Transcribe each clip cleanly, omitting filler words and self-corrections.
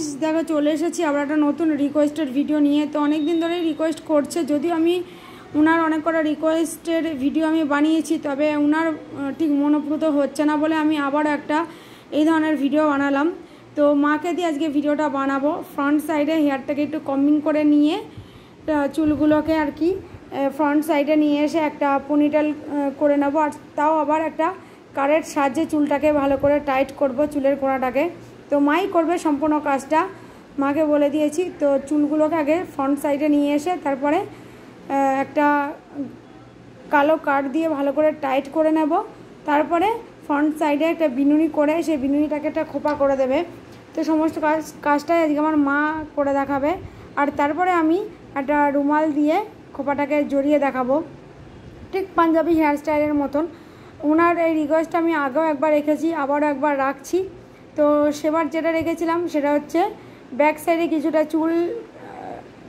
Guys দেখো চলে এসেছি আবার একটা নতুন রিকোয়েস্টেড ভিডিও নিয়ে। তো অনেক দিন ধরে রিকোয়েস্ট করছে, যদিও আমি ওনার অনেক কটা রিকোয়েস্টের ভিডিও আমি বানিয়েছি, তবে ওনার ঠিক মনোপ্রুত হচ্ছে না বলে আমি আবারও একটা এই ধরনের ভিডিও বানালাম। তো মাকে দিয়ে আজকে ভিডিওটা বানাবো। ফ্রন্ট সাইডে হেয়ারটাকে একটু কমিং করে নিয়ে চুলগুলোকে আর কি ফ্রন্ট সাইডে নিয়ে এসে একটা পনিটেল করে নেবো, আর তাও আবার একটা কারের সাহায্যে চুলটাকে ভালো করে টাইট করব, চুলের গোড়াটাকে। তো মাই করবে সম্পূর্ণ কাজটা, মাকে বলে দিয়েছি। তো চুলগুলোকে আগে ফ্রন্ট সাইডে নিয়ে এসে তারপরে একটা কালো কাট দিয়ে ভালো করে টাইট করে নেব। তারপরে ফ্রন্ট সাইডে একটা বিনুনি করে সেই বিনুনিটাকে একটা খোপা করে দেবে। তো সমস্ত কাজটাই আজকে আমার মা করে দেখাবে। আর তারপরে আমি একটা রুমাল দিয়ে খোপাটাকে জড়িয়ে দেখাবো, ঠিক পাঞ্জাবি হেয়ারস্টাইলের মতন। ওনার এই রিকোয়েস্টটা আমি আগেও একবার রেখেছি, আবারও একবার রাখছি। তো সেবার যেটা রেখেছিলাম সেটা হচ্ছে ব্যাক সাইডে কিছুটা চুল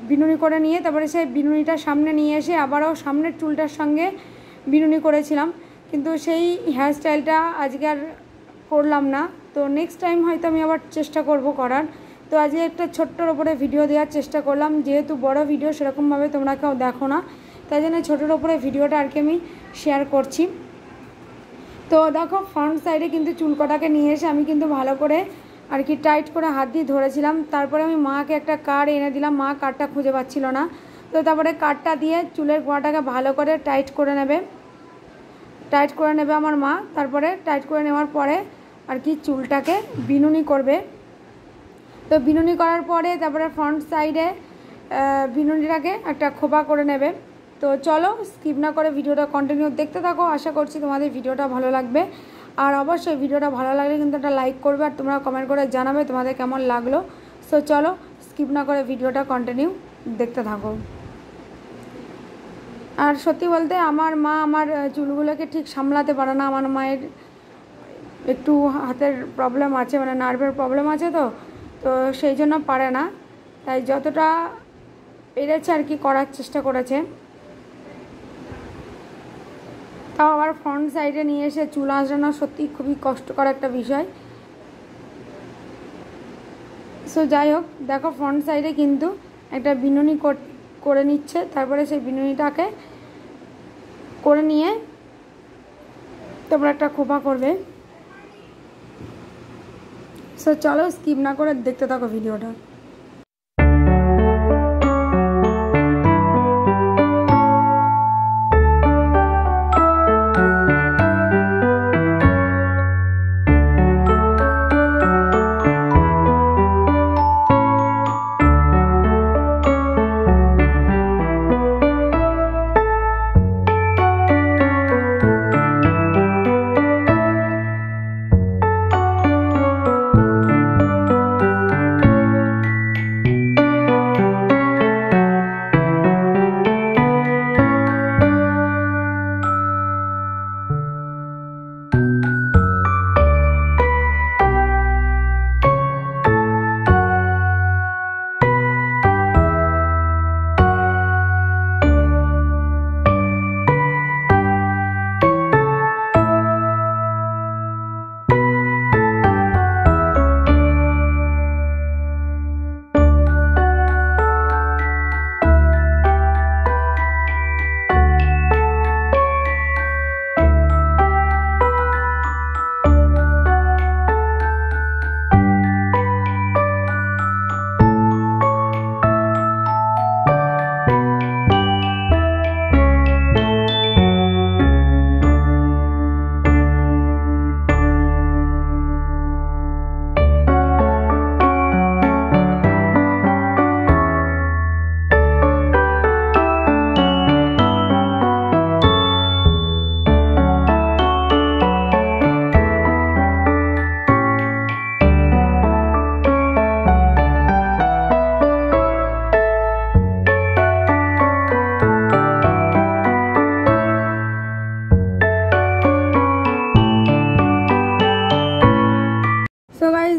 বিনুনি করে নিয়ে তারপরে সেই বিনুনিটা সামনে নিয়ে এসে আবারও সামনের চুলটার সঙ্গে বিনুনি করেছিলাম, কিন্তু সেই হেয়ারস্টাইলটা আজকে আর করলাম না। তো নেক্সট টাইম হয়তো আমি আবার চেষ্টা করব করার। তো আজকে একটা ছোট্টর ওপরে ভিডিও দেওয়ার চেষ্টা করলাম, যেহেতু বড় ভিডিও সেরকমভাবে তোমরা কেউ দেখো না, তাই জন্য ছোটোর ওপরে ভিডিওটা আর কি আমি শেয়ার করছি। তো দেখো ফ্রন্ট সাইডে কিন্তু চুলকটাকে নিয়ে এসে আমি কিন্তু ভালো করে আর কি টাইট করে হাত দিয়ে ধরেছিলাম। তারপরে আমি মাকে একটা কার্ড এনে দিলাম, মা কার্ডটা খুঁজে পাচ্ছিল না। তো তারপরে কার্ডটা দিয়ে চুলের গোড়াটাকে ভালো করে টাইট করে নেবে আমার মা। তারপরে টাইট করে নেওয়ার পরে আর কি চুলটাকে বিনুনি করবে। তো বিনুনি করার পরে তারপরে ফ্রন্ট সাইডে বিনুনিটাকে একটা খোপা করে নেবে। তো চলো স্কিপ না করে ভিডিওটা কন্টিনিউ দেখতে থাকো, আশা করছি তোমাদের ভিডিওটা ভালো লাগবে। আর অবশ্যই ভিডিওটা ভালো লাগলে কিন্তু একটা লাইক করবে, আর তোমরা কমেন্ট করে জানাবে তোমাদের কেমন লাগলো। সো চলো স্কিপ না করে ভিডিওটা কন্টিনিউ দেখতে থাকো। আর সত্যি বলতে আমার মা আমার চুলগুলোকে ঠিক সামলাতে পারে না। আমার মায়ের একটু হাতের প্রবলেম আছে, মানে নার্ভের প্রবলেম আছে, তো সেই জন্য পারে না। তাই যতটা পেরেছে আর কি করার চেষ্টা করেছে। তাও আবার ফ্রন্ট সাইডে নিয়ে এসে চুল আঁচড়ানো সত্যি খুবই কষ্টকর একটা বিষয়। সো যাই হোক, দেখো ফ্রন্ট সাইডে কিন্তু একটা বিনুনি করে নিচ্ছে, তারপরে সেই বিনুনিটাকে করে নিয়ে তারপর একটা খোপা করবে। সো চলো স্কিপ না করে দেখতে থাকো ভিডিওটা।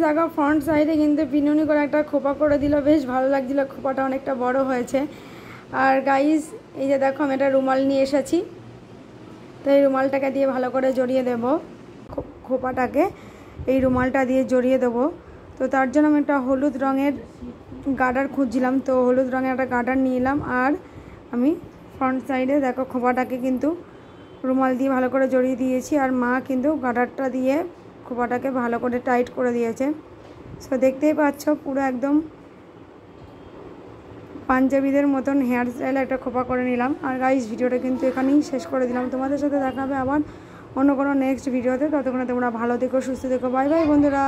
দেখো ফ্রন্ট সাইডে কিন্তু বিনুনি করে একটা খোপা করে দিল, বেশ ভালো লাগছিল, খোপাটা অনেকটা বড় হয়েছে। আর গাইস এই যে দেখো আমি একটা রুমাল নিয়ে এসেছি, তো এই রুমালটাকে দিয়ে ভালো করে জড়িয়ে দেব, খোপাটাকে এই রুমালটা দিয়ে জড়িয়ে দেবো। তো তো তার জন্য আমি একটা হলুদ রঙের গার্ডার খুঁজছিলাম, তো হলুদ রঙের একটা গার্ডার নিয়ে এলাম। আর আমি ফ্রন্ট সাইডে দেখো খোপাটাকে কিন্তু রুমাল দিয়ে ভালো করে জড়িয়ে দিয়েছি, আর মা কিন্তু গার্ডারটা দিয়ে খোপাটাকে ভালো করে টাইট করে দিয়েছে। সো দেখতেই পাচ্ছ পুরো একদম পাঞ্জাবিদের মতন হেয়ার স্টাইলে একটা খোপা করে নিলাম। আর গাইস ভিডিওটা কিন্তু এখানেই শেষ করে দিলাম, তোমাদের সাথে দেখা হবে আবার অন্য কোনো নেক্সট ভিডিওতে। ততক্ষণে তোমরা ভালো থেকো, সুস্থ থেকো, বাই বাই বন্ধুরা।